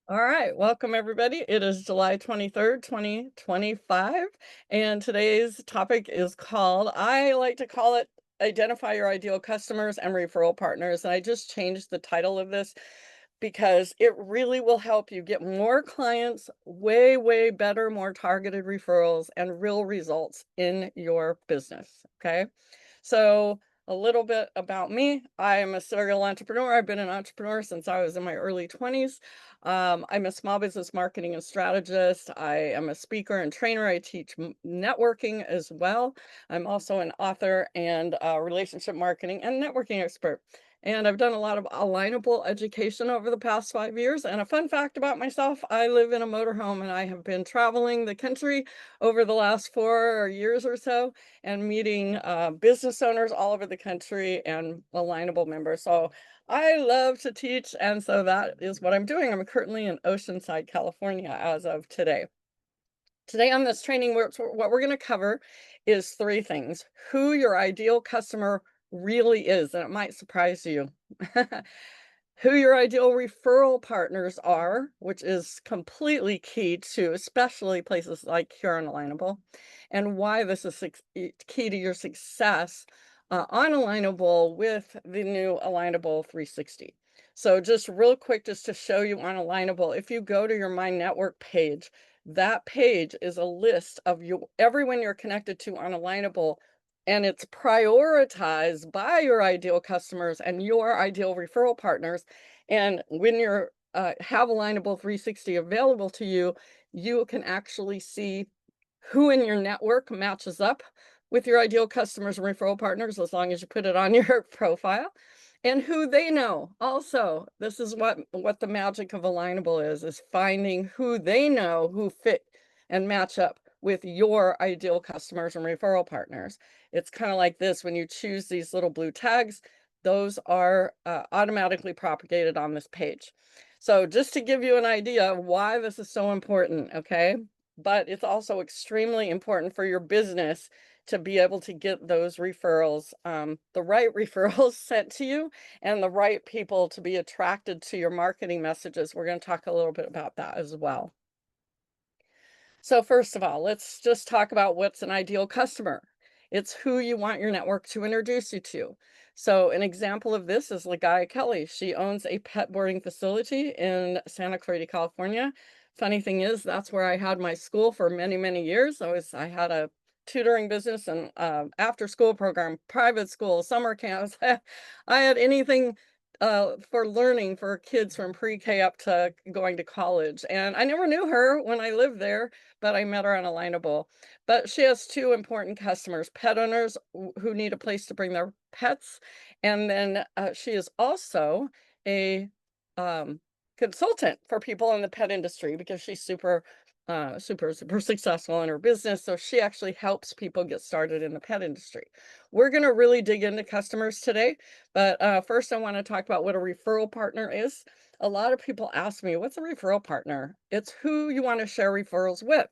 All right, welcome everybody. It is July 23rd, 2025, and today's topic is called, I like to call it Identify Your Ideal Customers and Referral Partners. And I just changed the title of this because it really will help you get more clients, way, way better, more targeted referrals, and real results in your business. Okay. So, a little bit about me. I am a serial entrepreneur. I've been an entrepreneur since I was in my early 20s. I'm a small business marketing and strategist. I am a speaker and trainer. I teach networking as well. I'm also an author and a relationship marketing and networking expert. And I've done a lot of alignable education over the past 5 years. And a fun fact about myself, I live in a motorhome and I have been traveling the country over the last 4 years or so and meeting business owners all over the country and Alignable members. So I love to teach. And so that is what I'm doing. I'm currently in Oceanside, California as of today. Today on this training, what we're going to cover is three things: who your ideal customer really is, and it might surprise you. Who your ideal referral partners are, which is completely key to especially places like here on Alignable, and why this is key to your success on Alignable with the new Alignable 360. So just real quick, just to show you on Alignable, if you go to your My Network page, that page is a list of everyone you're connected to on Alignable, and it's prioritized by your ideal customers and your ideal referral partners. And when you're have Alignable 360 available to you, you can actually see who in your network matches up with your ideal customers and referral partners, as long as you put it on your profile, and who they know. Also, this is what the magic of Alignable is finding who they know who fit and match up with your ideal customers and referral partners. It's kind of like this: when you choose these little blue tags, those are automatically propagated on this page. So just to give you an idea of why this is so important, okay? But it's also extremely important for your business to be able to get those referrals, the right referrals sent to you, and the right people to be attracted to your marketing messages. We're going to talk a little bit about that as well. So first of all, let's just talk about what's an ideal customer. It's who you want your network to introduce you to. So an example of this is Lagaya Kelly. She owns a pet boarding facility in Santa Clarita, California. Funny thing is, that's where I had my school for many, many years. I had a tutoring business and after school program, private school, summer camps. I had anything for learning for kids from pre-K up to going to college. And I never knew her when I lived there, but I met her on Alignable. But she has two important customers: pet owners who need a place to bring their pets. And then she is also a um, consultant for people in the pet industry because she's super successful in her business. So she actually helps people get started in the pet industry. We're going to really dig into customers today. But first, I want to talk about what a referral partner is. A lot of people ask me, what's a referral partner? It's who you want to share referrals with.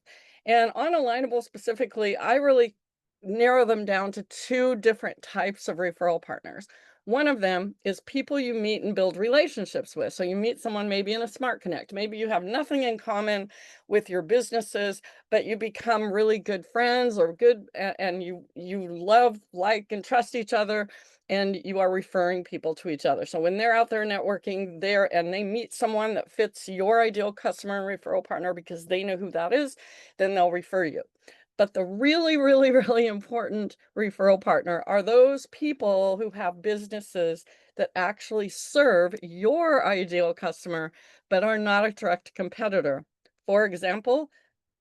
And on Alignable specifically, I really narrow them down to two different types of referral partners. One of them is people you meet and build relationships with. So you meet someone maybe in a Smart Connect. Maybe you have nothing in common with your businesses, but you become really good friends or and you love, like, and trust each other, and you are referring people to each other. So when they're out there networking there and they meet someone that fits your ideal customer and referral partner because they know who that is, then they'll refer you. But the really, really, really important referral partner are those people who have businesses that actually serve your ideal customer, but are not a direct competitor. For example,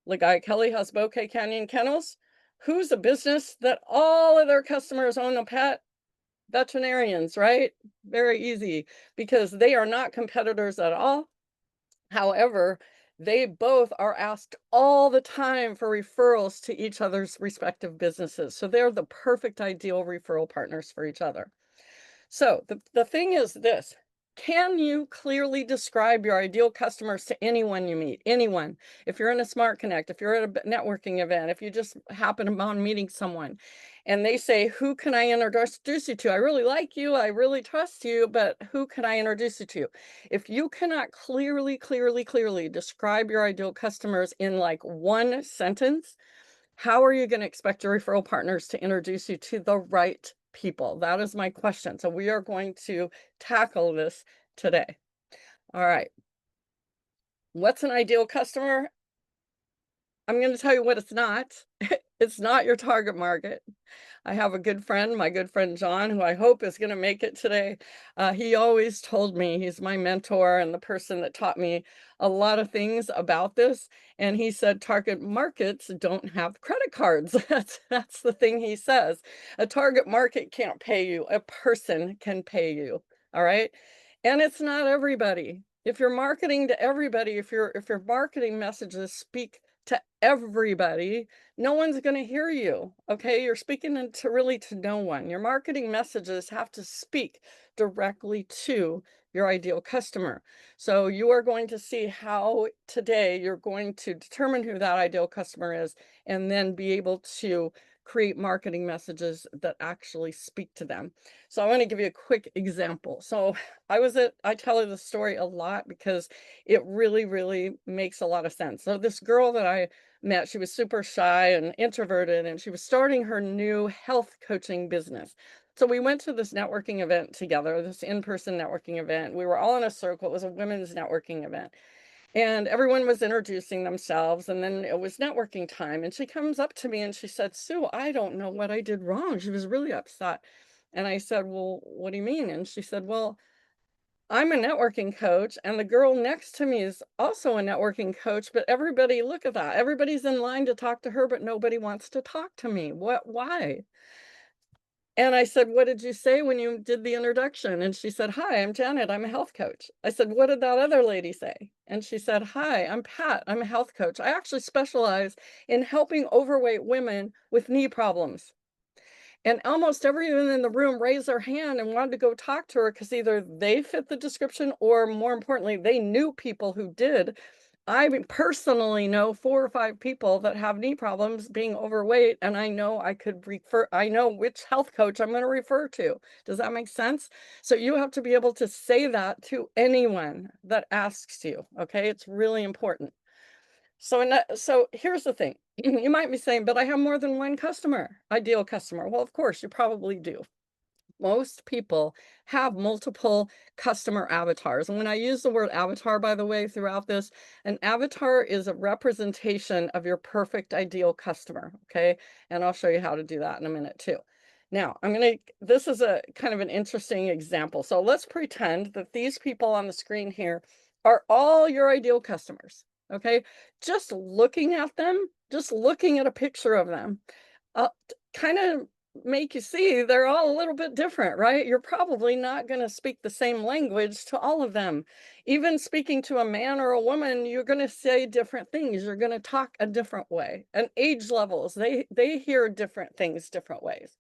Guy Kelly has Bouquet Canyon Kennels. Who's a business that all of their customers own a pet? Veterinarians, right? Very easy, because they are not competitors at all. However, they both are asked all the time for referrals to each other's respective businesses. So they're the perfect ideal referral partners for each other. So the thing is this: Can you clearly describe your ideal customers to anyone you meet? Anyone. If you're in a Smart Connect, if you're at a networking event, if you just happen upon meeting someone and they say, "Who can I introduce you to? I really like you. I really trust you, but who can I introduce you to?" If you cannot clearly describe your ideal customers in like one sentence, how are you going to expect your referral partners to introduce you to the right people? That is my question. So we are going to tackle this today. All right. What's an ideal customer? I'm going to tell you what it's not. It's not your target market. I have a good friend, my good friend John, who I hope is going to make it today. He always told me, he's my mentor and the person that taught me a lot of things about this. And he said target markets don't have credit cards. That's the thing he says. A target market can't pay you. A person can pay you. All right. And it's not everybody. If you're marketing to everybody, if your marketing messages speak to everybody, no one's going to hear you. Okay. You're speaking into really to no one. Your marketing messages have to speak directly to your ideal customer. So you are going to see how today you're going to determine who that ideal customer is and then be able to create marketing messages that actually speak to them. So I want to give you a quick example. So I tell the story a lot because it really makes a lot of sense. So this girl that I met, she was super shy and introverted, and she was starting her new health coaching business. So we went to this networking event together, this in-person networking event. We were all in a circle. It was a women's networking event. And everyone was introducing themselves, and then it was networking time. And she comes up to me and she said, "Sue, I don't know what I did wrong." She was really upset. And I said, "Well, what do you mean?" And she said, "Well, I'm a networking coach, and the girl next to me is also a networking coach, but everybody, look at that. Everybody's in line to talk to her, but nobody wants to talk to me. Why?" And I said, "What did you say when you did the introduction?" And she said, "Hi, I'm Janet. I'm a health coach." I said, "What did that other lady say?" And she said, "Hi, I'm Pat. I'm a health coach. I actually specialize in helping overweight women with knee problems." And almost everyone in the room raised their hand and wanted to go talk to her because either they fit the description or, more importantly, they knew people who did. Personally know 4 or 5 people that have knee problems, being overweight, and I know which health coach I'm going to refer to. Does that make sense? So you have to be able to say that to anyone that asks you. Okay, it's really important. So here's the thing. You might be saying, "But I have more than one customer, ideal customer." Well, of course, you probably do. Most people have multiple customer avatars. And when I use the word avatar, by the way, throughout this, an avatar is a representation of your perfect ideal customer. Okay. And I'll show you how to do that in a minute too. Now, this is a kind of an interesting example. So let's pretend that these people on the screen here are all your ideal customers. Okay. Just looking at them, just looking at a picture of them, kind of make you see they're all a little bit different, right? You're probably not going to speak the same language to all of them. Even speaking to a man or a woman, you're going to say different things. You're going to talk a different way. And age levels, they hear different things different ways.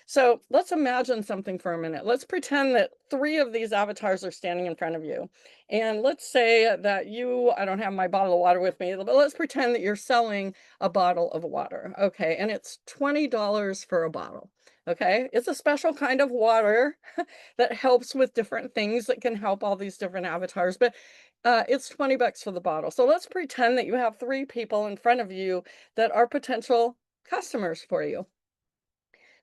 So let's imagine something for a minute. Let's pretend that 3 of these avatars are standing in front of you. And let's say that I don't have my bottle of water with me, but let's pretend that you're selling a bottle of water. Okay. And it's $20 for a bottle. Okay. It's a special kind of water that helps with different things that can help all these different avatars. But it's 20 bucks for the bottle. So let's pretend that you have 3 people in front of you that are potential customers for you.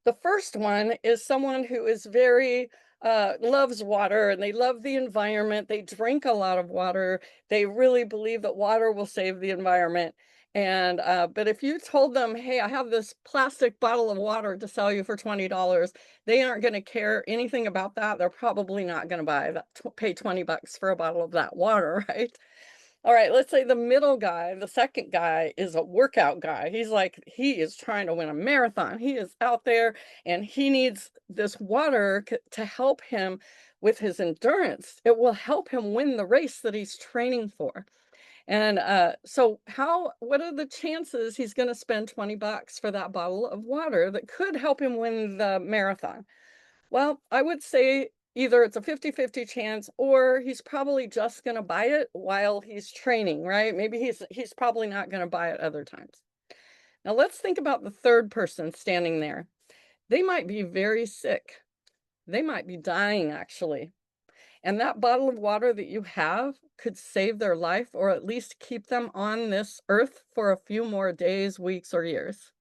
The first one is someone who is very loves water, and they love the environment. They drink a lot of water. They really believe that water will save the environment. And but if you told them, "Hey, I have this plastic bottle of water to sell you for $20," they aren't going to care anything about that. They're probably not going to pay 20 bucks for a bottle of that water, right? All right, let's say the middle guy, the second guy, is a workout guy. He is trying to win a marathon. He is out there and he needs this water to help him with his endurance. It will help him win the race that he's training for. And what are the chances he's going to spend 20 bucks for that bottle of water that could help him win the marathon? Well, I would say either it's a 50-50 chance, or he's probably just going to buy it while he's training, right? Maybe he's probably not going to buy it other times. Now let's think about the third person standing there. They might be very sick. They might be dying, actually. And that bottle of water that you have could save their life, or at least keep them on this earth for a few more days, weeks, or years.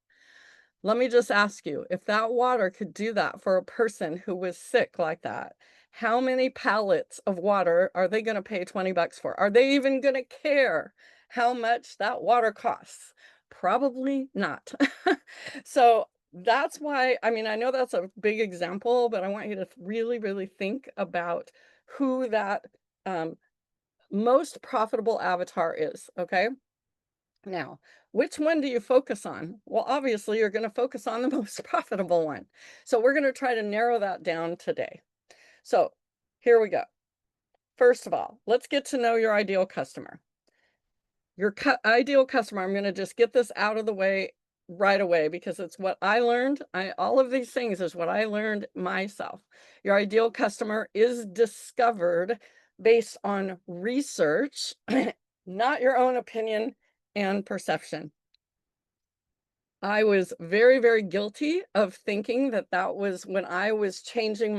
Let me just ask you, if that water could do that for a person who was sick like that, how many pallets of water are they going to pay 20 bucks for? Are they even going to care how much that water costs? Probably not. So that's why, I mean, I know that's a big example, but I want you to really, really think about who that um, most profitable avatar is, okay? Now, which one do you focus on? Well, obviously, you're going to focus on the most profitable one. So we're going to try to narrow that down today. So here we go. First of all, let's get to know your ideal customer. Your ideal customer, I'm going to just get this out of the way right away because it's what I learned. All of these things is what I learned myself. Your ideal customer is discovered based on research, not your own opinion and perception. I was very, very guilty of thinking that that was when I was changing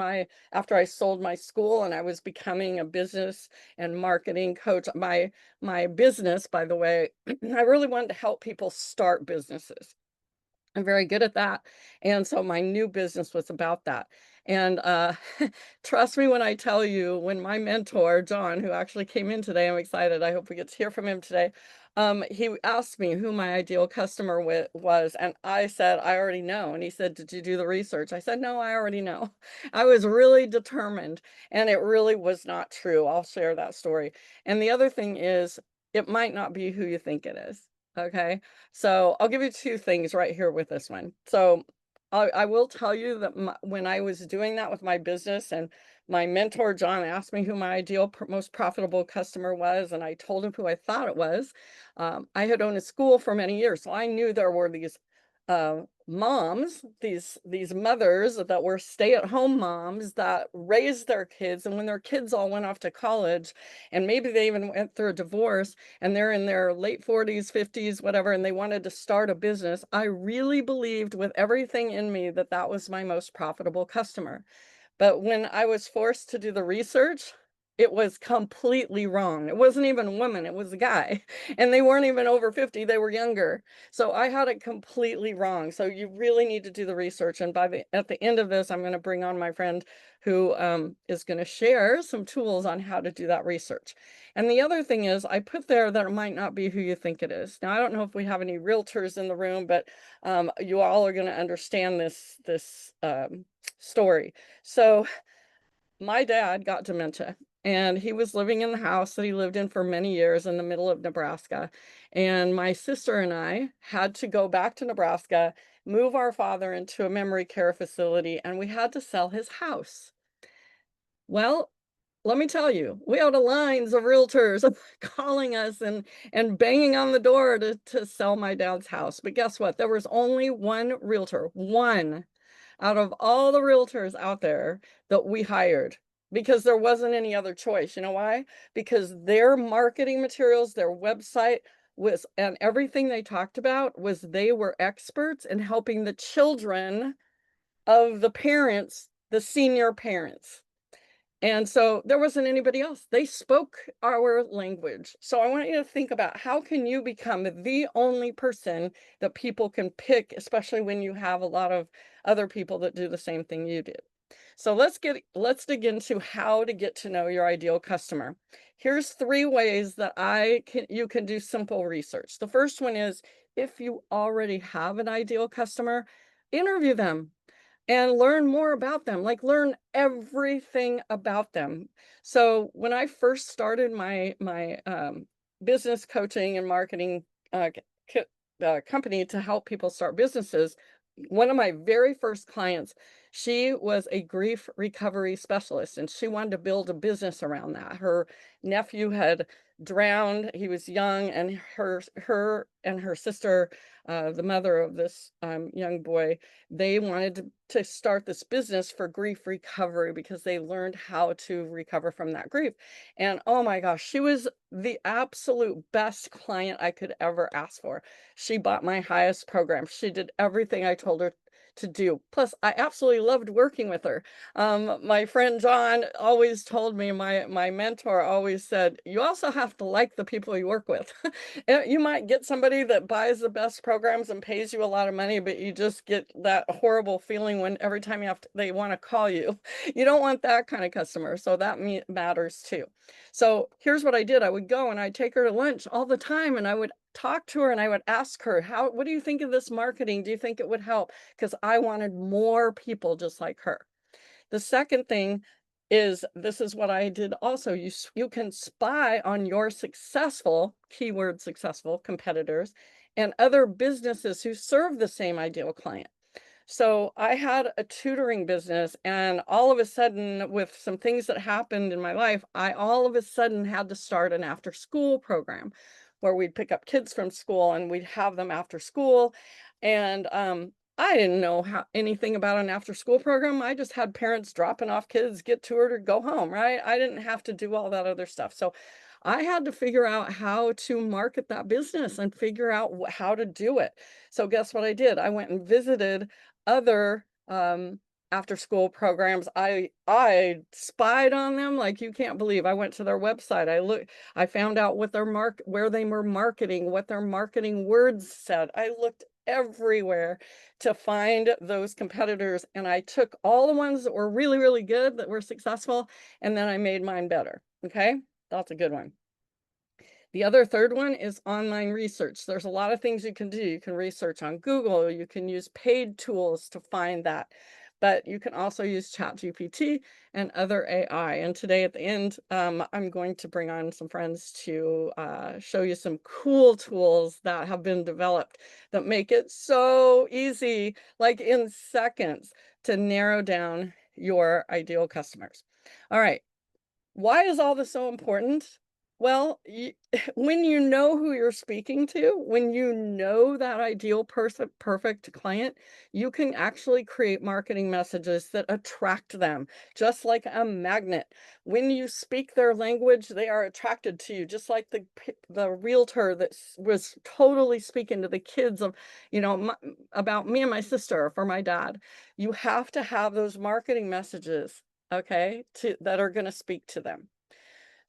after I sold my school and I was becoming a business and marketing coach. My business, by the way, I really wanted to help people start businesses. I'm very good at that. And so my new business was about that. And trust me when I tell you, when my mentor, John, who actually came in today, I'm excited. I hope we get to hear from him today. He asked me who my ideal customer was. And I said, I already know. And he said, did you do the research? I said, no, I already know. I was really determined. And it really was not true. I'll share that story. And the other thing is, it might not be who you think it is. Okay. So I'll give you two things right here with this one. So I will tell you that when I was doing that with my business and my mentor, John, asked me who my ideal most profitable customer was, and I told him who I thought it was. I had owned a school for many years, so I knew there were these moms, these mothers that were stay-at-home moms that raised their kids, and when their kids all went off to college, and maybe they even went through a divorce, and they're in their late 40s, 50s, whatever, and they wanted to start a business, I really believed with everything in me that that was my most profitable customer. But when I was forced to do the research, it was completely wrong. It wasn't even a woman, it was a guy. And they weren't even over 50, they were younger. So I had it completely wrong. So you really need to do the research. And at the end of this, I'm going to bring on my friend who is going to share some tools on how to do that research. And the other thing is, I put there that it might not be who you think it is. Now, I don't know if we have any realtors in the room, but you all are going to understand this story. So my dad got dementia, and he was living in the house that he lived in for many years in the middle of Nebraska. And my sister and I had to go back to Nebraska, move our father into a memory care facility, and we had to sell his house. Well, let me tell you, we had lines of realtors calling us and banging on the door to sell my dad's house. But guess what? There was only one realtor, one out of all the realtors out there that we hired, because there wasn't any other choice. You know why? Because their marketing materials, their website was, and everything they talked about was they were experts in helping the children of the parents, the senior parents. And so there wasn't anybody else. They spoke our language. So I want you to think about, how can you become the only person that people can pick, especially when you have a lot of other people that do the same thing you did. So let's dig into how to get to know your ideal customer. Here's 3 ways that you can do simple research. The first one is, if you already have an ideal customer, interview them and learn more about them, like learn everything about them. So when I first started my business coaching and marketing company to help people start businesses, one of my very first clients, She was a grief recovery specialist, and she wanted to build a business around that. Her nephew had drowned. He was young, and her and her sister, the mother of this young boy, they wanted to start this business for grief recovery because they learned how to recover from that grief. And oh my gosh, she was the absolute best client I could ever ask for. She bought my highest program. She did everything I told her to do. Plus, I absolutely loved working with her. My friend John always told me, my mentor always said, you also have to like the people you work with. You might get somebody that buys the best programs and pays you a lot of money, but you just get that horrible feeling when every time they want to call you. You don't want that kind of customer. So that matters too. So here's what I did. I would go and I'd take her to lunch all the time, and I would talk to her and I would ask her, what do you think of this marketing? Do you think it would help? Because I wanted more people just like her. The second thing is, this is what I did also. You can spy on your successful, keyword successful, competitors and other businesses who serve the same ideal client. So I had a tutoring business, and all of a sudden, with some things that happened in my life, I all of a sudden had to start an after school program where we'd pick up kids from school and we'd have them after school. And I didn't know anything about an after school program. I just had parents dropping off kids, get toured, or go home, right? I didn't have to do all that other stuff. So I had to figure out how to market that business and figure out how to do it. So guess what I did? I went and visited other after school programs. I spied on them like you can't believe. I went to their website. I found out what where they were marketing, what their marketing words said. I looked everywhere to find those competitors, and I took all the ones that were really, really good, that were successful, and then I made mine better. Okay? That's a good one. The other third one is online research. There's a lot of things you can do. You can research on Google, you can use paid tools to find that, but you can also use ChatGPT and other AI. And today at the end, I'm going to bring on some friends to show you some cool tools that have been developed that make it so easy, like in seconds, to narrow down your ideal customers. All right. Why is all this so important? Well, when you know who you're speaking to, when you know that ideal person, perfect client, you can actually create marketing messages that attract them, just like a magnet. When you speak their language, they are attracted to you, just like the realtor that was totally speaking to the kids of, about me and my sister for my dad. You have to have those marketing messages, okay, that are going to speak to them.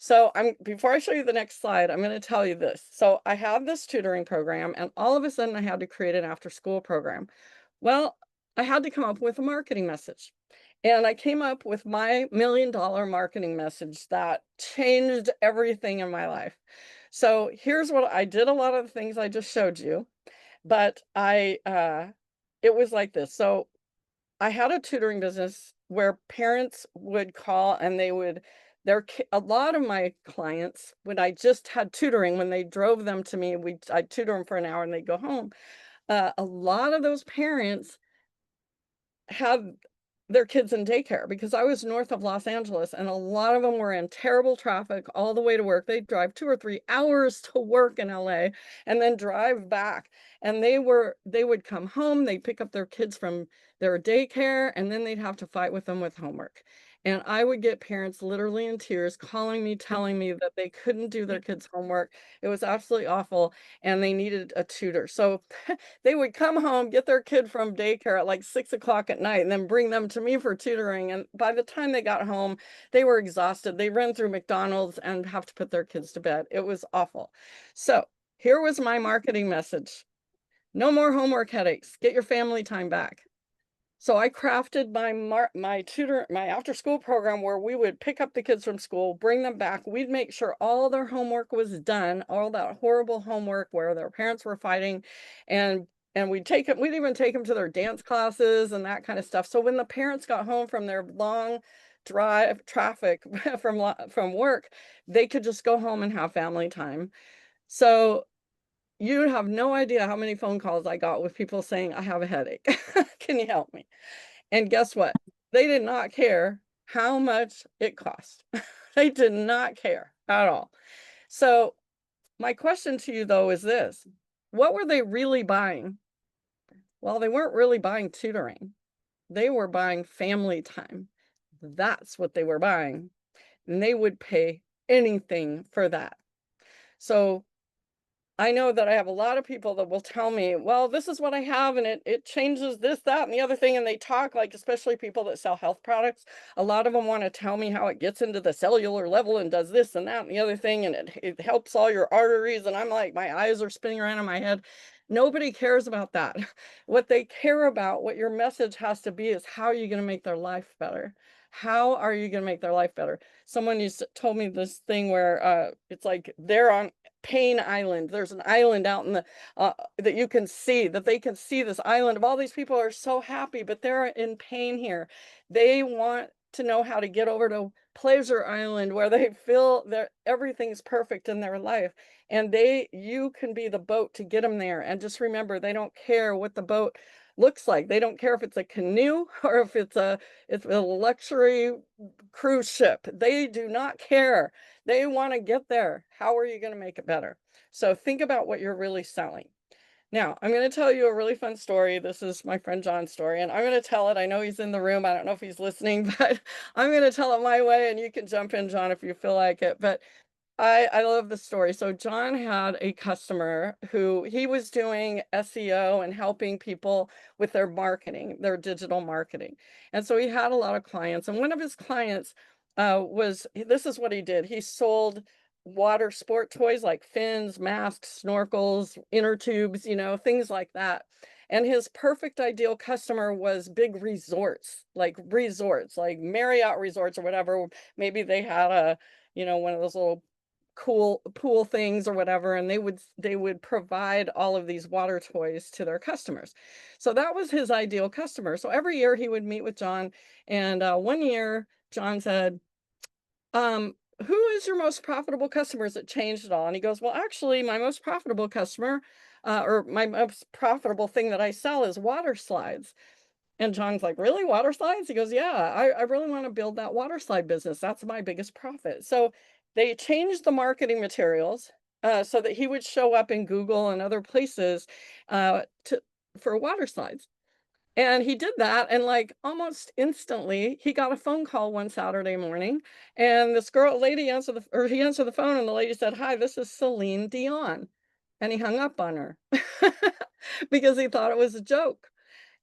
So before I show you the next slide, I'm going to tell you this. So I have this tutoring program, and all of a sudden I had to create an after school program. Well, I had to come up with a marketing message. And I came up with my $1 million marketing message that changed everything in my life. So here's what I did: a lot of the things I just showed you, but it was like this. So I had a tutoring business where parents would call and they would a lot of my clients, when I just had tutoring, when they drove them to me, I'd tutor them for an hour and they'd go home. A lot of those parents had their kids in daycare because I was north of Los Angeles, and a lot of them were in terrible traffic all the way to work. They'd drive 2 or 3 hours to work in LA and then drive back. And they would come home, they'd pick up their kids from their daycare, and then they'd have to fight with them with homework. And I would get parents literally in tears calling me, telling me that they couldn't do their kids' homework. It was absolutely awful, and they needed a tutor. So they would come home, get their kid from daycare at like 6 o'clock at night, and then bring them to me for tutoring. And by the time they got home, they were exhausted. They ran through McDonald's and have to put their kids to bed. It was awful. So here was my marketing message: no more homework headaches. Get your family time back. So I crafted my after school program where we would pick up the kids from school, bring them back. We'd make sure all their homework was done, all that horrible homework where their parents were fighting, and we'd even take them to their dance classes and that kind of stuff. So when the parents got home from their long drive traffic from work, they could just go home and have family time. So you have no idea how many phone calls I got with people saying, I have a headache. Can you help me? And guess what? They did not care how much it cost. They did not care at all. So my question to you though is this: what were they really buying? Well, they weren't really buying tutoring. They were buying family time. That's what they were buying. And they would pay anything for that. So I know that I have a lot of people that will tell me, well, this is what I have, and it changes this, that, and the other thing. And they talk like, especially people that sell health products, a lot of them want to tell me how it gets into the cellular level and does this and that and the other thing, and it helps all your arteries. And I'm like, my eyes are spinning around in my head. Nobody cares about that. What they care about, what your message has to be, is how are you going to make their life better? How are you going to make their life better? Someone told me this thing where it's like they're on Pain Island. There's an island out in the that you can see, that they can see this island of all these people are so happy, but they're in pain here. They want to know how to get over to Pleasure Island where they feel that everything's perfect in their life. And you can be the boat to get them there. And just remember, they don't care what the boat looks like. They don't care if it's a canoe or if it's a luxury cruise ship. They do not care. They want to get there. How are you going to make it better? So think about what you're really selling. Now, I'm going to tell you a really fun story. This is my friend John's story, and I'm going to tell it. I know he's in the room. I don't know if he's listening, but I'm going to tell it my way, and you can jump in, John, if you feel like it. But I love the story. So John had a customer who he was doing SEO and helping people with their marketing, their digital marketing. And so he had a lot of clients. And one of his clients this is what he did. He sold water sport toys like fins, masks, snorkels, inner tubes, things like that. And his perfect ideal customer was big resorts, like Marriott resorts or whatever. Maybe they had one of those little cool pool things or whatever, and they would provide all of these water toys to their customers. So that was his ideal customer. So every year he would meet with John, and one year John said, who is your most profitable customers? It changed it all. And he goes, well, actually, my most profitable customer, or my most profitable thing that I sell is water slides. And John's like, really? Water slides? He goes, yeah, I really want to build that water slide business. That's my biggest profit. So they changed the marketing materials so that he would show up in Google and other places for water slides. And he did that, and like almost instantly, he got a phone call one Saturday morning, and he answered the phone, and the lady said, "Hi, this is Celine Dion," and he hung up on her because he thought it was a joke.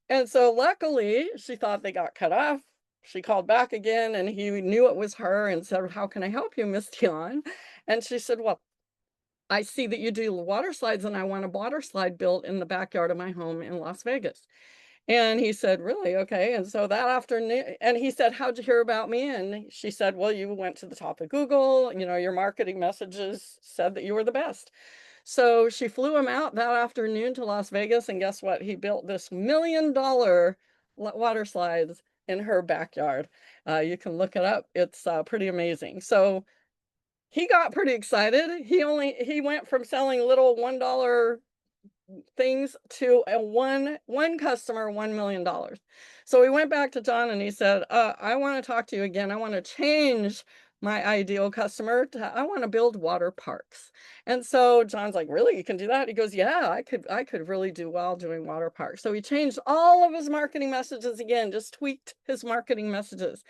And so luckily, she thought they got cut off. She called back again, and he knew it was her and said, "How can I help you, Miss Dion?" And she said, "Well, I see that you do water slides, and I want a water slide built in the backyard of my home in Las Vegas." And he said, "Really? Okay." And so that afternoon, and he said, "How'd you hear about me?" And she said, "Well, you went to the top of Google, your marketing messages said that you were the best." So she flew him out that afternoon to Las Vegas, and guess what? He built this $1 million water slides in her backyard. You can look it up. It's pretty amazing. So he got pretty excited. He went from selling little $1 things to a one customer, $1 million. So we went back to John and he said, I want to talk to you again. I want to change my ideal customer I want to build water parks. And so John's like, really? You can do that? He goes, yeah, I could really do well doing water parks. So he changed all of his marketing messages again, just tweaked his marketing messages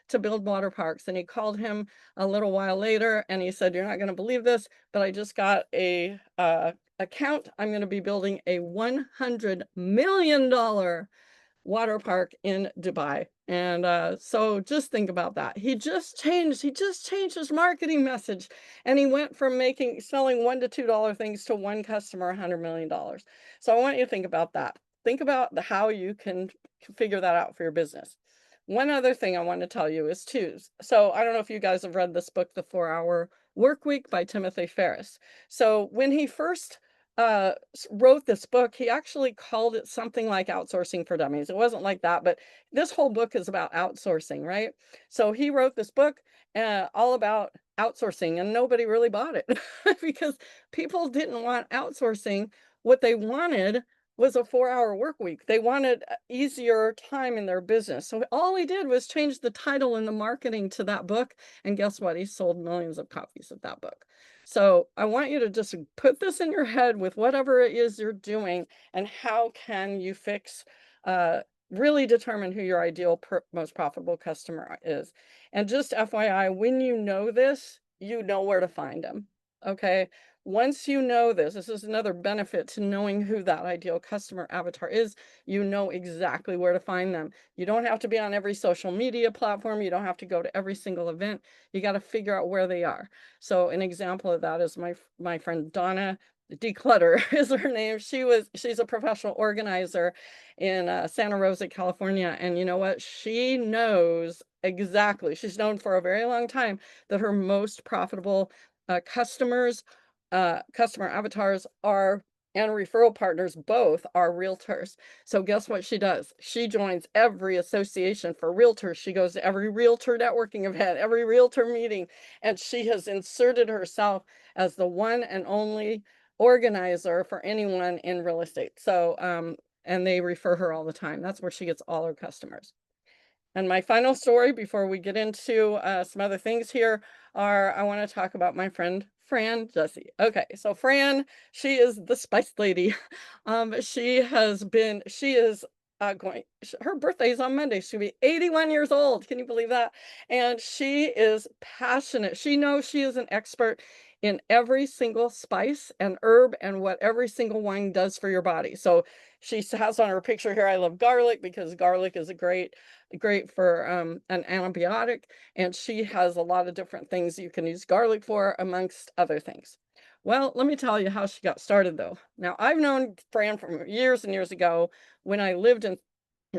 to build water parks. And he called him a little while later and he said, you're not going to believe this, but I just got a account. I'm going to be building a $100 million water park in Dubai. And so just think about that. He just changed his marketing message, and he went from selling $1 to $2 things to one customer, $100 million. So I want you to think about that. Think about how you can figure that out for your business. One other thing I want to tell you is too. So I don't know if you guys have read this book, The 4 Hour Work Week by Timothy Ferriss. So when he first wrote this book, he actually called it something like Outsourcing for Dummies. It wasn't like that, but this whole book is about outsourcing, right? So he wrote this book all about outsourcing, and nobody really bought it because people didn't want outsourcing. What they wanted was a 4-hour work week. They wanted easier time in their business. So all he did was change the title and the marketing to that book. And guess what? He sold millions of copies of that book. So I want you to just put this in your head with whatever it is you're doing, and how can you fix, uh, really determine who your ideal most profitable customer is. And just FYI, when you know this, you know where to find them. Okay. Once you know this is another benefit to knowing who that ideal customer avatar is. You know exactly where to find them. You don't have to be on every social media platform. You don't have to go to every single event. You got to figure out where they are. So an example of that is my friend Donna Declutter is her name. She's a professional organizer in Santa Rosa, California. And you know what? She knows exactly. She's known for a very long time that her most profitable customer avatars are, and referral partners both are, realtors. So guess what she does? She joins every association for realtors. She goes to every realtor networking event, every realtor meeting, and she has inserted herself as the one and only organizer for anyone in real estate. So, and they refer her all the time. That's where she gets all her customers. And my final story before we get into some other things here are, I want to talk about my friend Fran Jessie. Okay, so Fran, she is the spice lady. She is her birthday is on Monday. She'll be 81 years old. Can you believe that? And she is passionate. She knows she is an expert in every single spice and herb and what every single one does for your body. So she has on her picture here, I love garlic because garlic is a great for an antibiotic, and she has a lot of different things you can use garlic for, amongst other things. Well, let me tell you how she got started, though. Now, I've known Fran from years and years ago when I lived in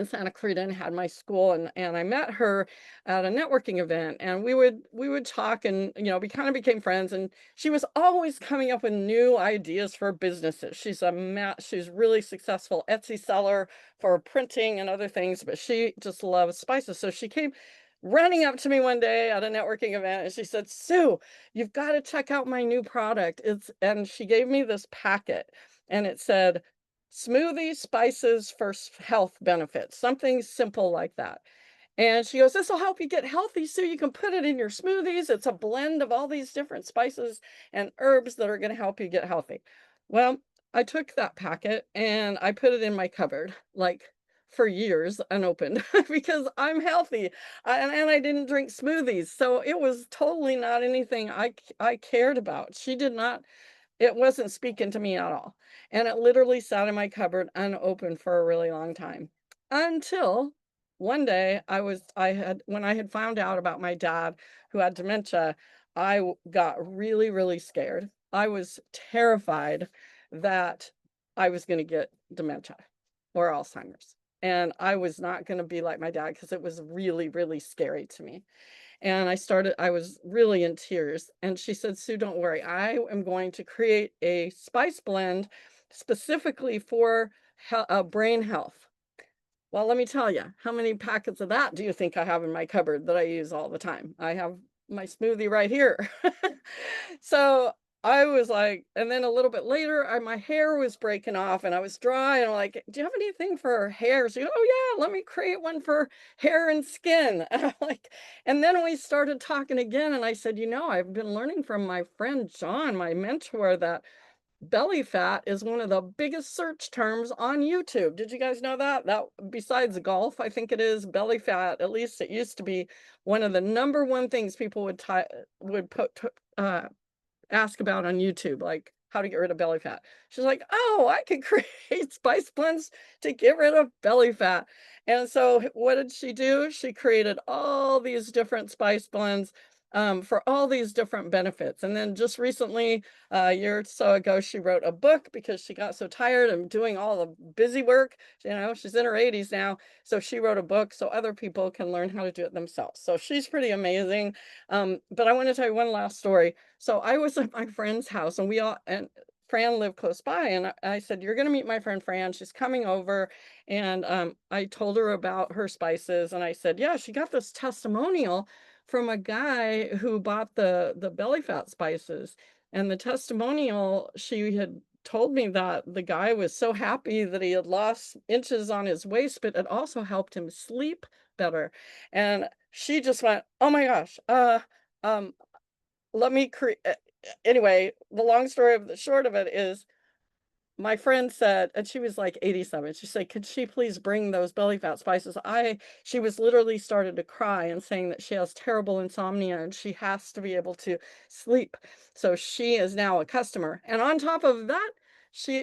Santa Clarita and had my school, and I met her at a networking event, and we would talk, and we kind of became friends, and she was always coming up with new ideas for businesses. She's really successful Etsy seller for printing and other things, but she just loves spices. So she came running up to me one day at a networking event, and she said, "Sue, you've got to check out my new product." And she gave me this packet, and it said smoothie spices for health benefits, something simple like that. And she goes, "This will help you get healthy so you can put it in your smoothies. It's a blend of all these different spices and herbs that are going to help you get healthy." Well, I took that packet and I put it in my cupboard, like for years unopened, because I'm healthy, and I didn't drink smoothies. So it was totally not anything I cared about. She did not, it wasn't speaking to me at all, and it literally sat in my cupboard unopened for a really long time, until one day I had when I had found out about my dad who had dementia. Got really, really scared. I was terrified that I was gonna get dementia or Alzheimer's, and I was not gonna be like my dad because it was really, really scary to me. And I was really in tears. And she said, "Sue, don't worry. I am going to create a spice blend specifically for brain health." Well, let me tell you, how many packets of that do you think I have in my cupboard that I use all the time? I have my smoothie right here. So I was like, and then a little bit later, my hair was breaking off and I was dry. And I'm like, "Do you have anything for hair?" She goes, "Oh, yeah, let me create one for hair and skin." And I'm like, and then we started talking again. And I said, "I've been learning from my friend John, my mentor, that belly fat is one of the biggest search terms on YouTube. Did you guys know that? That besides golf, I think it is belly fat. At least it used to be one of the number one things people would ask about on YouTube, like how to get rid of belly fat. She's like, "Oh, I can create spice blends to get rid of belly fat." And so what did she do? She created all these different spice blends for all these different benefits. And then just recently, a year or so ago, she wrote a book because she got so tired of doing all the busy work. She's in her 80s now. So she wrote a book so other people can learn how to do it themselves. So she's pretty amazing. But I want to tell you one last story. So I was at my friend's house, and Fran lived close by, and I said, "You're going to meet my friend Fran. She's coming over." And I told her about her spices, and I said, "Yeah, she got this testimonial from a guy who bought the belly fat spices." And the testimonial, she had told me that the guy was so happy that he had lost inches on his waist, but it also helped him sleep better. And she just went, "Oh my gosh, um, let me create." Anyway, the long story of the short of it is my friend said, and she was like 87, she said, "Could she please bring those belly fat spices?" She was literally started to cry and saying that she has terrible insomnia and she has to be able to sleep. So she is now a customer. And on top of that,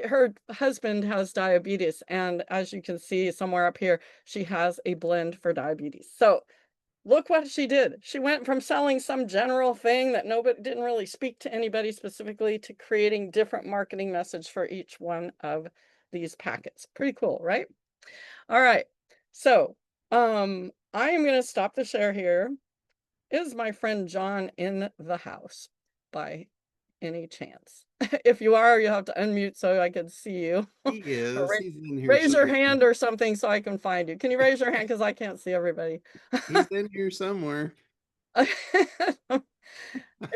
her husband has diabetes. And as you can see somewhere up here, she has a blend for diabetes. So look what she did. She went from selling some general thing that nobody didn't really speak to anybody specifically to creating different marketing message for each one of these packets. Pretty cool, right? All right. So, I am going to stop the share here. Is my friend John in the house by any chance? If you are, you have to unmute so I can see you. He Or is. He's in here raise your somewhere. hand or something so I can find you. Can you raise your hand? Because I can't see everybody. He's in here somewhere. If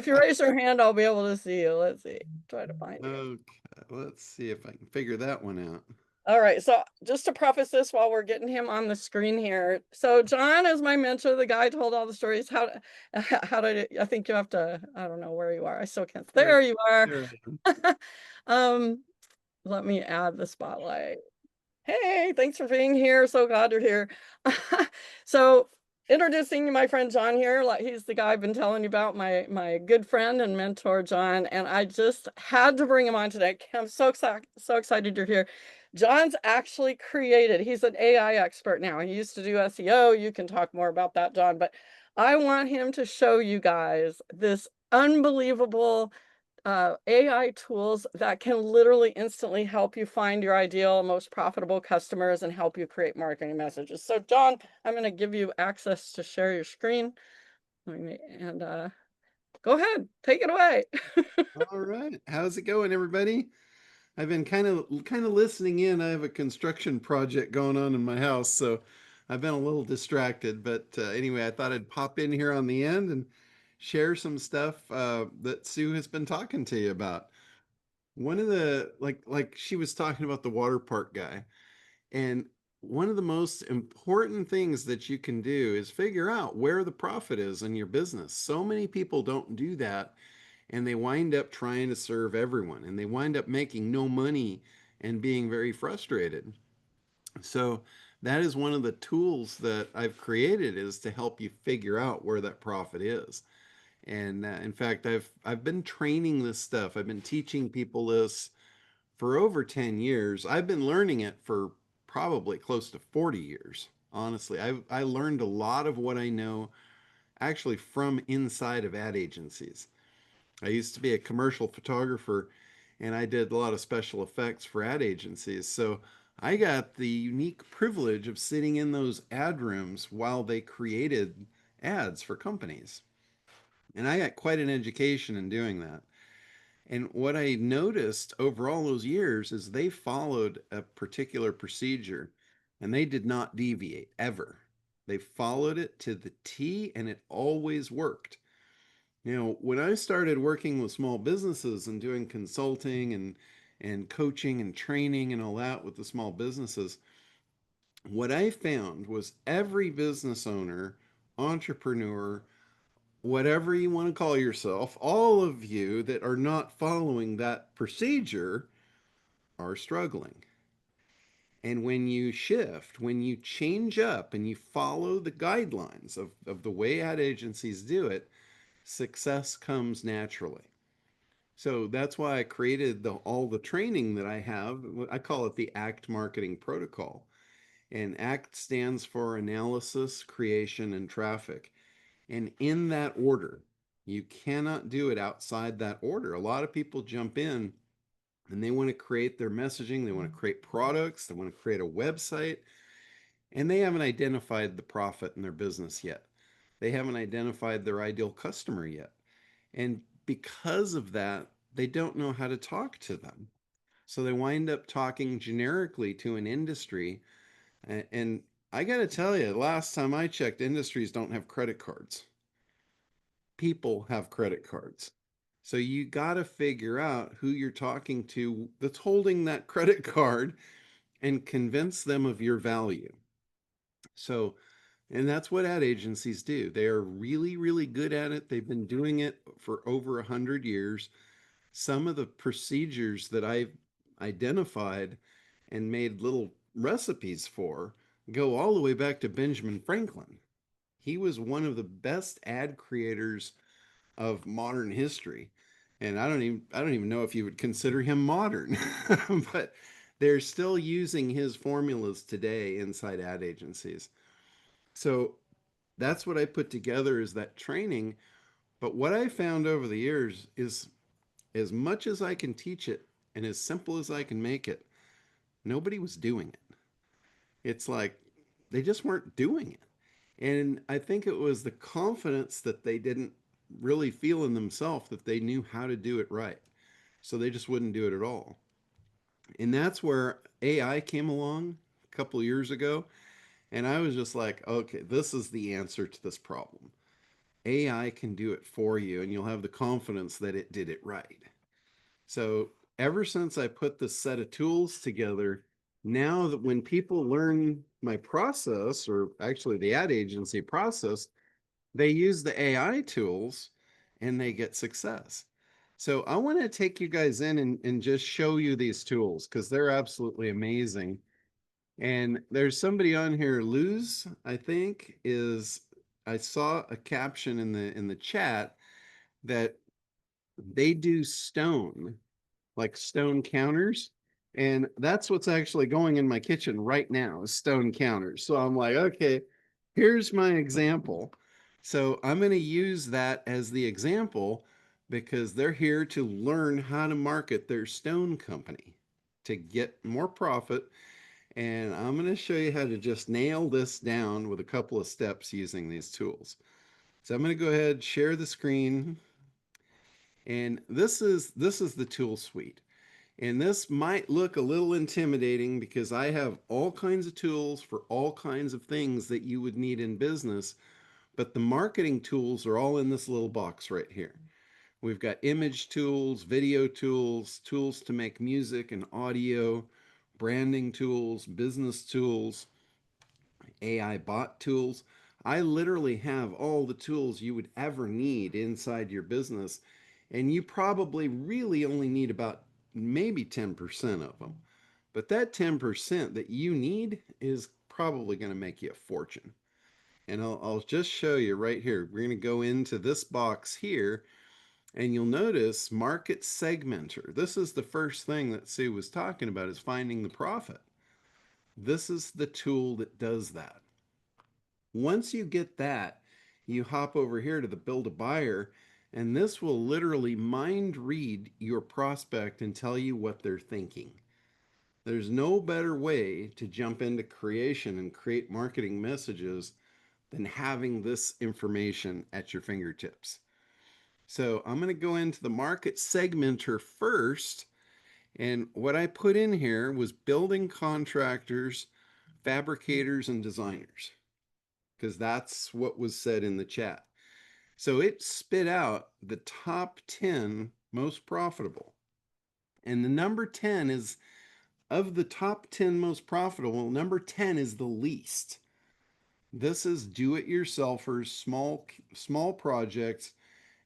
you raise your hand, I'll be able to see you. Let's see. Try to find you. Okay, let's see if I can figure that one out. All right. So just to preface this while we're getting him on the screen here. So John is my mentor, the guy told all the stories. How did it, I think you have to, I don't know where you are. I still can't. There, There you are. there I am. um, let me add the spotlight. Hey, thanks for being here. So glad you're here. So, introducing my friend John here. Like he's the guy I've been telling you about, my good friend and mentor John, and I just had to bring him on today. I'm so excited you're here. John's actually created. He's an AI expert now. He used to do SEO. You can talk more about that, John, but I want him to show you guys this unbelievable AI tools that can literally instantly help you find your ideal, most profitable customers and help you create marketing messages. So, John, I'm going to give you access to share your screen. And go ahead, take it away. All right. How's it going, everybody? I've been kind of listening in. I have a construction project going on in my house, so I've been a little distracted. But anyway, I thought I'd pop in here on the end and share some stuff that Sue has been talking to you about. One of the like she was talking about the water park guy. And one of the most important things that you can do is figure out where the profit is in your business. So many people don't do that, and they wind up trying to serve everyone, and they wind up making no money and being very frustrated. So that is one of the tools that I've created, is to help you figure out where that profit is. And in fact, I've been training this stuff. I've been teaching people this for over 10 years. I've been learning it for probably close to 40 years. Honestly, I learned a lot of what I know actually from inside of ad agencies. I used to be a commercial photographer, and I did a lot of special effects for ad agencies. So I got the unique privilege of sitting in those ad rooms while they created ads for companies. And I got quite an education in doing that. And what I noticed over all those years is they followed a particular procedure, and they did not deviate ever. They followed it to the T, and it always worked. When I started working with small businesses and doing consulting and coaching and training and all that with the small businesses, what I found was every business owner, entrepreneur, whatever you want to call yourself, all of you that are not following that procedure are struggling. And when you shift, when you change up and you follow the guidelines of the way ad agencies do it, success comes naturally. So that's why I created all the training that I have. I call it the ACT marketing protocol. And ACT stands for analysis, creation, and traffic. And in that order, you cannot do it outside that order. A lot of people jump in and they want to create their messaging, they want to create products, they want to create a website, and they haven't identified the profit in their business yet. They haven't identified their ideal customer yet. And because of that, they don't know how to talk to them. So they wind up talking generically to an industry. And I got to tell you, last time I checked, industries don't have credit cards. People have credit cards. So you got to figure out who you're talking to that's holding that credit card and convince them of your value. So, and that's what ad agencies do. They are really, really good at it. They've been doing it for over 100 years. Some of the procedures that I've identified and made little recipes for go all the way back to Benjamin Franklin. He was one of the best ad creators of modern history. And I don't even know if you would consider him modern, but they're still using his formulas today inside ad agencies. So that's what I put together is that training. But what I found over the years is as much as I can teach it and as simple as I can make it, nobody was doing it. It's like they just weren't doing it. And I think it was the confidence that they didn't really feel in themselves that they knew how to do it right. So they just wouldn't do it at all. And that's where AI came along a couple of years ago. And I was just like, okay, this is the answer to this problem. AI can do it for you, and you'll have the confidence that it did it right. So ever since I put this set of tools together, now that when people learn my process, or actually the ad agency process, they use the AI tools and they get success. So I want to take you guys in and just show you these tools because they're absolutely amazing. And there's somebody on here, Luz, I think, is I saw a caption in the chat that they do stone, like stone counters. And that's what's actually going in my kitchen right now is stone counters. So I'm like, okay, here's my example. So I'm going to use that as the example because they're here to learn how to market their stone company to get more profit. And I'm going to show you how to just nail this down with a couple of steps using these tools. So I'm going to go ahead, share the screen, and this is the tool suite. And this might look a little intimidating because I have all kinds of tools for all kinds of things that you would need in business, but the marketing tools are all in this little box right here. We've got image tools, video tools, tools to make music and audio, branding tools, business tools, AI bot tools. I literally have all the tools you would ever need inside your business, and you probably really only need about maybe 10% of them. But that 10% that you need is probably going to make you a fortune. And I'll just show you right here. We're going to go into this box here, and you'll notice market segmenter. This is the first thing that Sue was talking about is finding the profit. This is the tool that does that. Once you get that, you hop over here to the build a buyer, and this will literally mind read your prospect and tell you what they're thinking. There's no better way to jump into creation and create marketing messages than having this information at your fingertips. So I'm going to go into the market segmenter first. And what I put in here was building contractors, fabricators, and designers, because that's what was said in the chat. So it spit out the top 10 most profitable. And the number 10 is of the top 10 most profitable, number 10 is the least. This is do-it-yourselfers, small projects,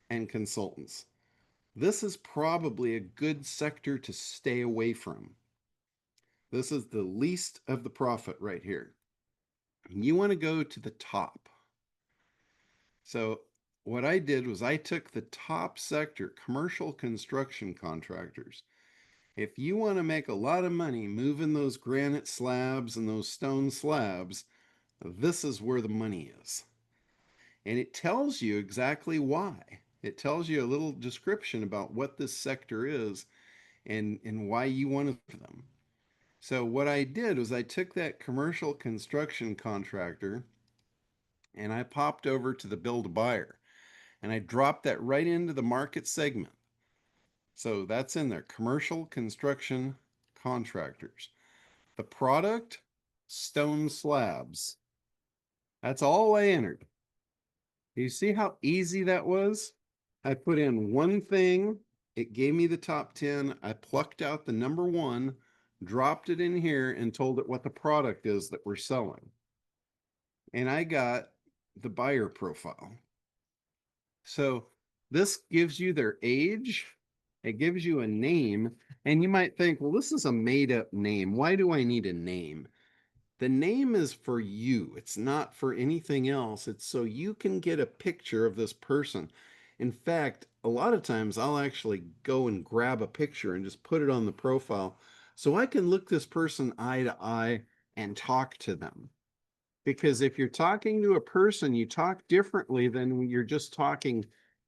and consultants. This is probably a good sector to stay away from. This is the least of the profit right here. You want to go to the top. So what I did was I took the top sector, commercial construction contractors. If you want to make a lot of money moving those granite slabs and those stone slabs, this is where the money is. And it tells you exactly why. It tells you a little description about what this sector is and why you want them. So what I did was I took that commercial construction contractor and I popped over to the build a buyer and I dropped that right into the market segment. So that's in there, commercial construction contractors. The product, stone slabs. That's all I entered. You see how easy that was? I put in one thing, it gave me the top 10. I plucked out the number one, dropped it in here, and told it what the product is that we're selling. And I got the buyer profile. So this gives you their age, it gives you a name, and you might think, well, this is a made up name. Why do I need a name? The name is for you, it's not for anything else. It's so you can get a picture of this person. In fact, a lot of times I'll actually go and grab a picture and just put it on the profile so I can look this person eye to eye and talk to them. Because if you're talking to a person, you talk differently than when you're just talking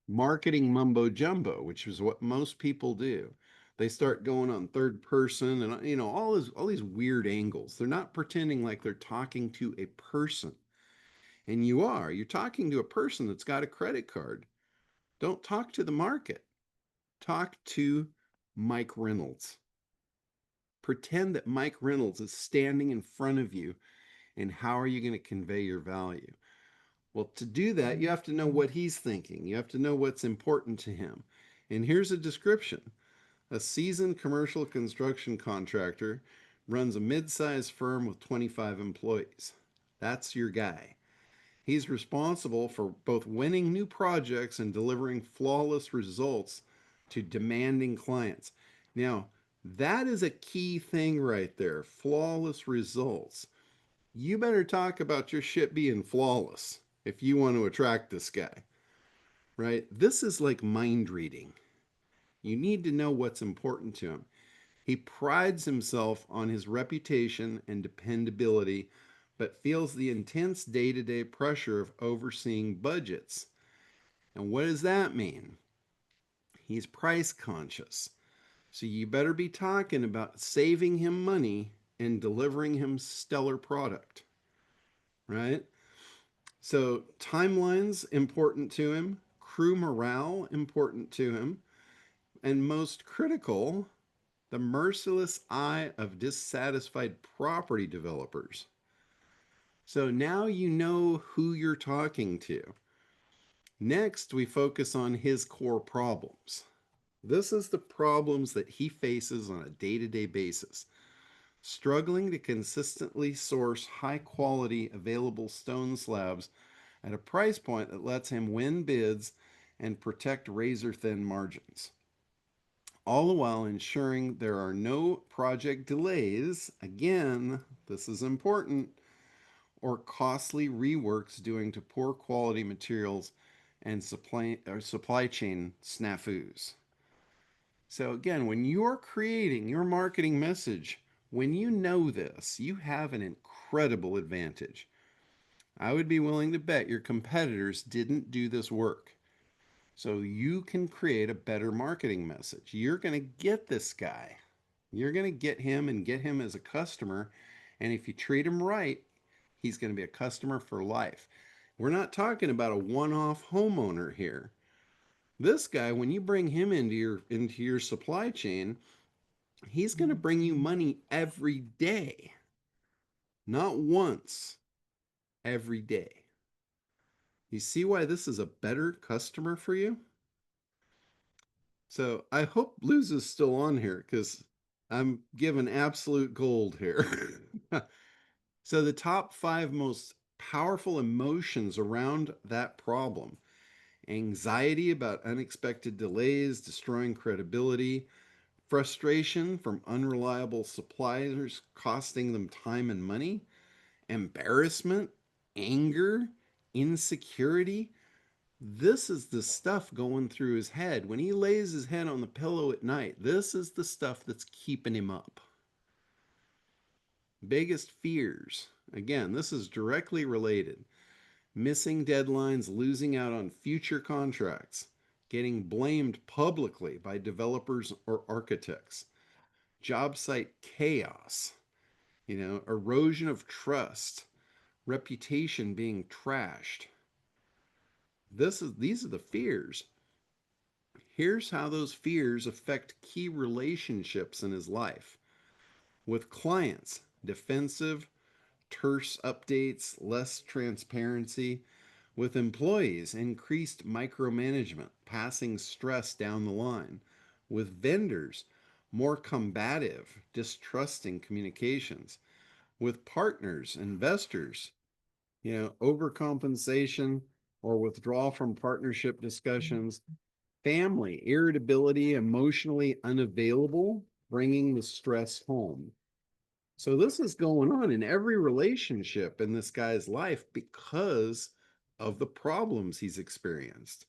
marketing mumbo jumbo, which is what most people do. They start going on third person and all these weird angles. They're not pretending like they're talking to a person. And you are. You're talking to a person that's got a credit card. Don't talk to the market. Talk to Mike Reynolds. Pretend that Mike Reynolds is standing in front of you, and how are you going to convey your value? Well, to do that, you have to know what he's thinking. You have to know what's important to him. And here's a description: a seasoned commercial construction contractor, runs a mid-sized firm with 25 employees. That's your guy. He's responsible for both winning new projects and delivering flawless results to demanding clients. Now, that is a key thing right there: flawless results. You better talk about your shit being flawless if you want to attract this guy, right? This is like mind reading. You need to know what's important to him. He prides himself on his reputation and dependability, but feels the intense day to day pressure of overseeing budgets. And what does that mean? He's price conscious. So you better be talking about saving him money and delivering him stellar product, right? So timelines important to him, crew morale important to him, and most critical, the merciless eye of dissatisfied property developers. So now you know who you're talking to. Next, we focus on his core problems. This is the problems that he faces on a day to day basis. Struggling to consistently source high quality available stone slabs at a price point that lets him win bids and protect razor thin margins, all the while ensuring there are no project delays. Again, this is important, or costly reworks due to poor quality materials and supply chain snafus. So, again, when you're creating your marketing message, when you know this, you have an incredible advantage. I would be willing to bet your competitors didn't do this work. So you can create a better marketing message. You're going to get this guy. You're going to get him and get him as a customer. And if you treat him right, he's going to be a customer for life. We're not talking about a one-off homeowner here. This guy, when you bring him into your supply chain, he's going to bring you money every day. Not once, every day. You see why this is a better customer for you? So I hope Luz is still on here because I'm giving absolute gold here. So the top five most powerful emotions around that problem: anxiety about unexpected delays, destroying credibility; frustration from unreliable suppliers, costing them time and money; embarrassment; anger; insecurity. This is the stuff going through his head. When he lays his head on the pillow at night, this is the stuff that's keeping him up. Biggest fears. Again, this is directly related: missing deadlines, losing out on future contracts, getting blamed publicly by developers or architects, job site chaos, erosion of trust, reputation being trashed. These are the fears. Here's how those fears affect key relationships in his life: with clients, defensive, terse updates, less transparency; With employees, increased micromanagement, passing stress down the line. With vendors, more combative, distrusting communications. With partners, investors, overcompensation or withdrawal from partnership discussions. Family, irritability, emotionally unavailable, bringing the stress home. So this is going on in every relationship in this guy's life because of the problems he's experienced.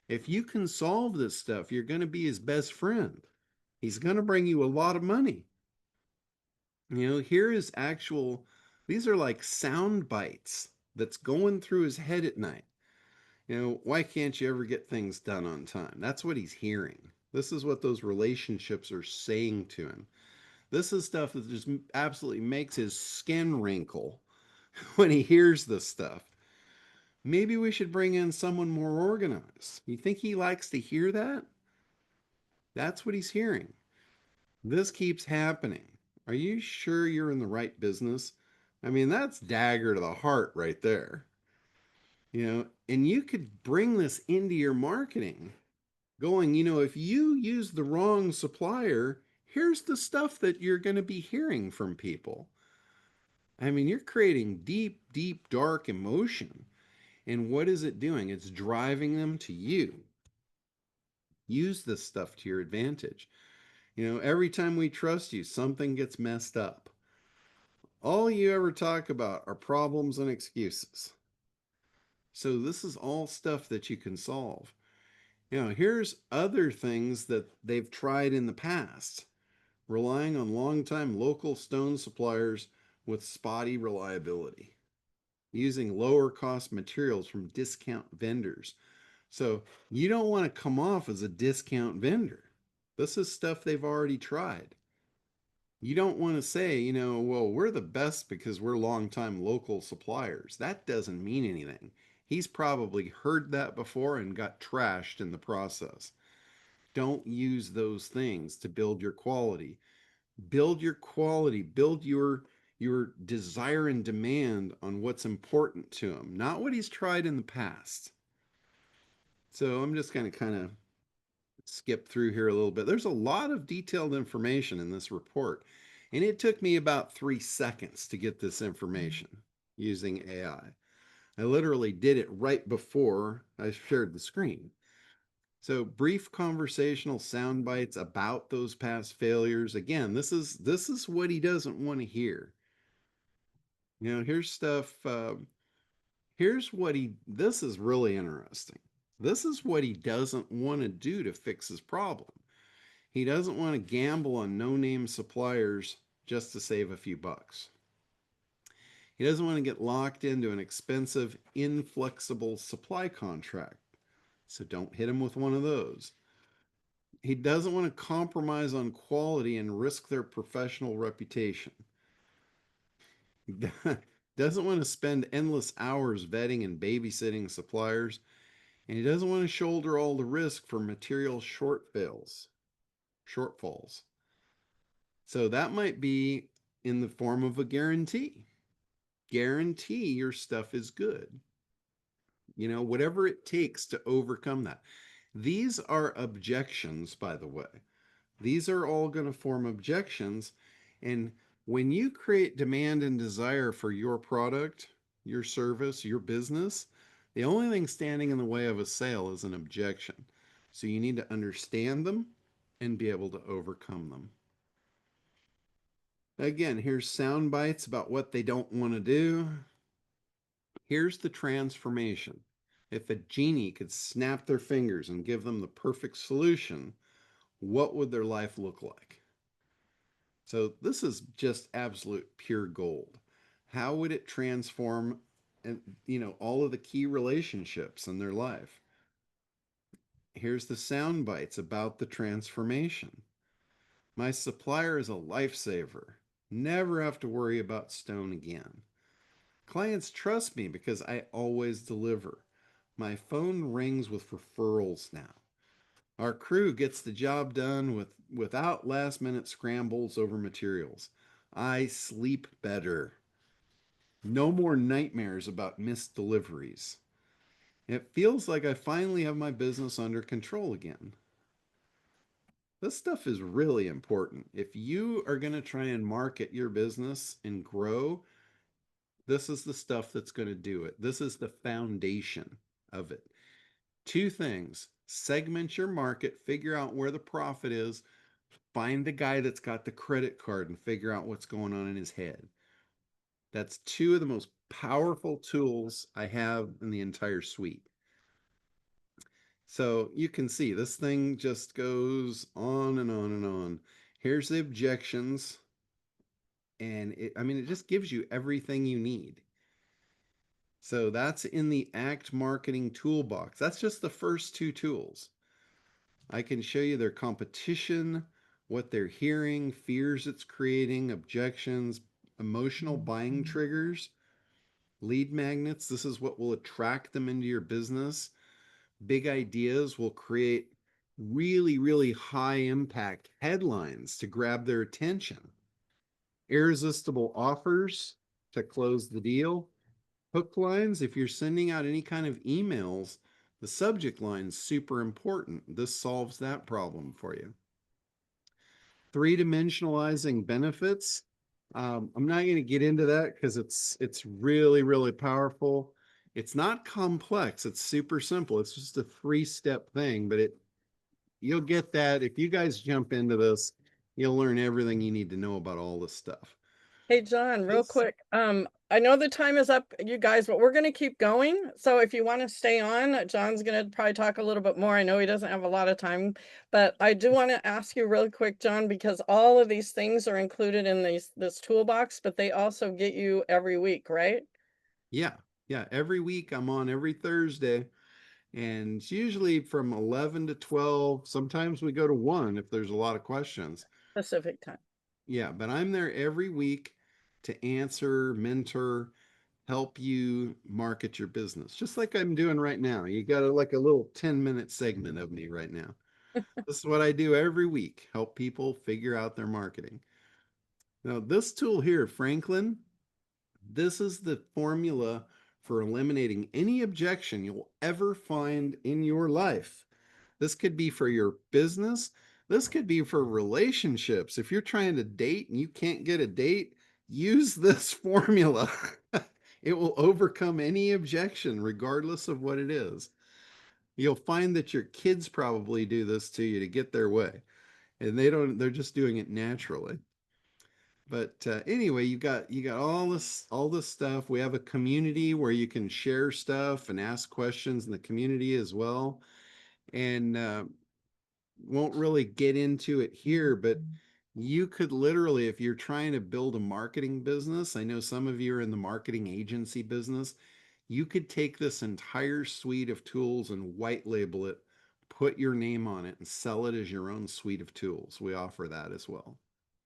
If you can solve this stuff, you're going to be his best friend. He's going to bring you a lot of money. Here is actual, these are like sound bites that's going through his head at night. Why can't you ever get things done on time? That's what he's hearing. This is what those relationships are saying to him. This is stuff that just absolutely makes his skin wrinkle when he hears this stuff. Maybe we should bring in someone more organized. You think he likes to hear that? That's what he's hearing. This keeps happening. Are you sure you're in the right business? I mean, that's dagger to the heart right there. And you could bring this into your marketing going, if you use the wrong supplier, here's the stuff that you're going to be hearing from people. I mean, you're creating deep, deep, dark emotion. And what is it doing? It's driving them to you. Use this stuff to your advantage. Every time we trust you, something gets messed up. All you ever talk about are problems and excuses. So this is all stuff that you can solve. Here's other things that they've tried in the past, relying on longtime local stone suppliers with spotty reliability, using lower cost materials from discount vendors. So you don't want to come off as a discount vendor. This is stuff they've already tried. You don't want to say, well, we're the best because we're longtime local suppliers. That doesn't mean anything. He's probably heard that before and got trashed in the process. Don't use those things to build your quality. Build your quality, build your desire and demand on what's important to him, not what he's tried in the past. So I'm just going to kind of skip through here a little bit. There's a lot of detailed information in this report, and it took me about 3 seconds to get this information using AI. I literally did it right before I shared the screen. So brief conversational sound bites about those past failures. Again, this is what he doesn't want to hear. Here's stuff. Here's what he. This is really interesting. This is what he doesn't want to do to fix his problem. He doesn't want to gamble on no-name suppliers just to save a few bucks. He doesn't want to get locked into an expensive, inflexible supply contract. So don't hit him with one of those. He doesn't want to compromise on quality and risk their professional reputation. He doesn't want to spend endless hours vetting and babysitting suppliers, and he doesn't want to shoulder all the risk for material shortfalls. So that might be in the form of a guarantee. Guarantee your stuff is good. Whatever it takes to overcome that. These are objections, by the way. These are all going to form objections. And when you create demand and desire for your product, your service, your business, the only thing standing in the way of a sale is an objection. So you need to understand them and be able to overcome them. Again, here's sound bites about what they don't want to do. Here's the transformation. If a genie could snap their fingers and give them the perfect solution, what would their life look like? So this is just absolute pure gold. How would it transform and all of the key relationships in their life? Here's the sound bites about the transformation. My supplier is a lifesaver. Never have to worry about stone again. Clients trust me because I always deliver. My phone rings with referrals now. Our crew gets the job done without last minute scrambles over materials. I sleep better. No more nightmares about missed deliveries. It feels like I finally have my business under control again. This stuff is really important. If you are going to try and market your business and grow, this is the stuff that's going to do it. This is the foundation of it. Two things: segment your market, figure out where the profit is, find the guy that's got the credit card and figure out what's going on in his head. That's two of the most powerful tools I have in the entire suite. So you can see this thing just goes on and on and on. Here's the objections, and I mean, it just gives you everything you need. So that's in the ACT marketing toolbox. That's just the first two tools. I can show you their competition, what they're hearing, fears it's creating, objections, emotional buying triggers, lead magnets. This is what will attract them into your business. Big ideas will create really, really high impact headlines to grab their attention. Irresistible offers to close the deal. Hook lines, if you're sending out any kind of emails, the subject line is super important. This solves that problem for you. Three-dimensionalizing benefits. I'm not going to get into that because it's really, really powerful. It's not complex. It's super simple. It's just a three-step thing, but you'll get that if you guys jump into this. You'll learn everything you need to know about all this stuff. Hey, John, real This, quick. I know the time is up, you guys, but we're going to keep going. So if you want to stay on, John's going to probably talk a little bit more. I know he doesn't have a lot of time, but I do want to ask you really quick, John, because all of these things are included in this toolbox, but they also get you every week, right? yeah, yeah. Every week I'm on every Thursday, and it's usually from 11 to 12. Sometimes we go to 1 if there's a lot of questions. Pacific time. Yeah, but I'm there every week to answer, mentor, help you market your business, just like I'm doing right now. You got like a little 10-minute segment of me right now. This is what I do every week, help people figure out their marketing. Now, this tool here, Franklin, this is the formula for eliminating any objection you'll ever find in your life. This could be for your business. This could be for relationships. If you're trying to date and you can't get a date, use this formula. It will overcome any objection, regardless of what it is. You'll find that your kids probably do this to you to get their way, and they're just doing it naturally. But anyway, you got all this stuff. We have a community where you can share stuff and ask questions in the community as well. And won't really get into it here, but you could literally, if you're trying to build a marketing business, I know some of you are in the marketing agency business, you could take this entire suite of tools and white label it, put your name on it, and sell it as your own suite of tools. We offer that as well.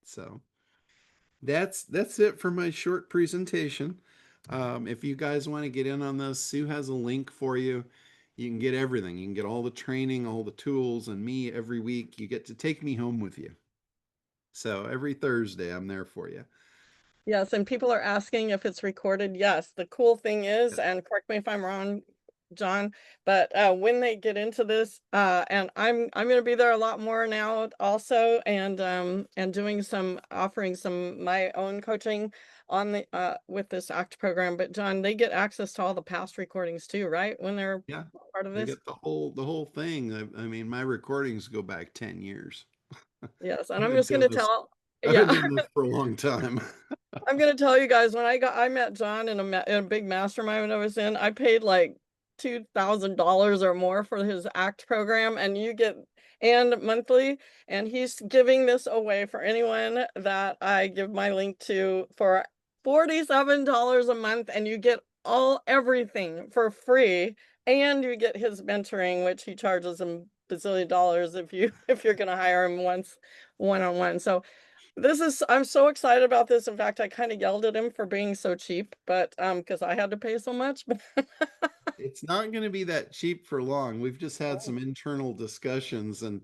So that's it for my short presentation. If you guys want to get in on this, Sue has a link for you. You can get everything. You can get all the training, all the tools, and me every week. You get to take me home with you. So every Thursday, I'm there for you. Yes, and people are asking if it's recorded. Yes, the cool thing is, Yep. and correct me if I'm wrong, John, but when they get into this, and I'm going to be there a lot more now also, and doing some offering some my own coaching on the with this ACT program. But John, they get access to all the past recordings too, right? When they're Yeah. part of They this. get the whole thing. I mean, my recordings go back 10 years. Yes, and I've I'm been just going doing to this. tell. I've been Yeah, doing this for a long time. I'm gonna tell you guys when I met John in in a big mastermind I was in. I paid like $2,000 or more for his ACT program, and you get and monthly, and he's giving this away for anyone that I give my link to for $47 a month, and you get everything for free, and you get his mentoring, which he charges him bazillion dollars if you if you're gonna hire him once one on one. So I'm so excited about this. In fact, I kind of yelled at him for being so cheap, but because I had to pay so much. It's not going to be that cheap for long. We've just had Oh, some internal discussions, and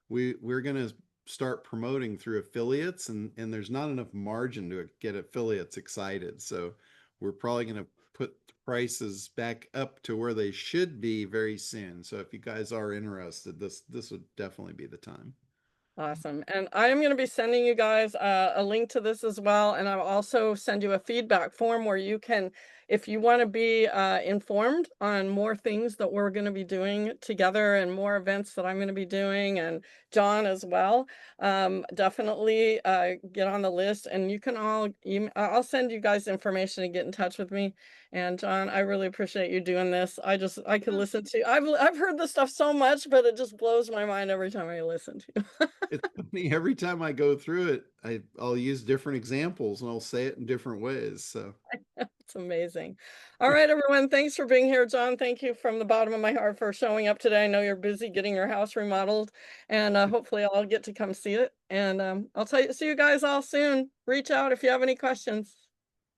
we're going to start promoting through affiliates, and there's not enough margin to get affiliates excited. So we're probably going to prices back up to where they should be very soon. So if you guys are interested, this would definitely be the time. Awesome. And I'm going to be sending you guys a link to this as well. And I'll also send you a feedback form where you can, if you want to be informed on more things that we're going to be doing together and more events that I'm going to be doing, and John as well, definitely get on the list. And you can all, I'll send you guys information to get in touch with me. And John, I really appreciate you doing this. I could Yeah. listen to, I've heard this stuff so much, but it just blows my mind every time I listen to. It's funny, every time I go through it, I'll use different examples and I'll say it in different ways. So It's amazing. All right, everyone. Thanks for being here, John. Thank you from the bottom of my heart for showing up today. I know you're busy getting your house remodeled, and hopefully I'll get to come see it. And I'll see you guys all soon. Reach out if you have any questions.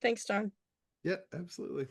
Thanks, John. yeah, absolutely.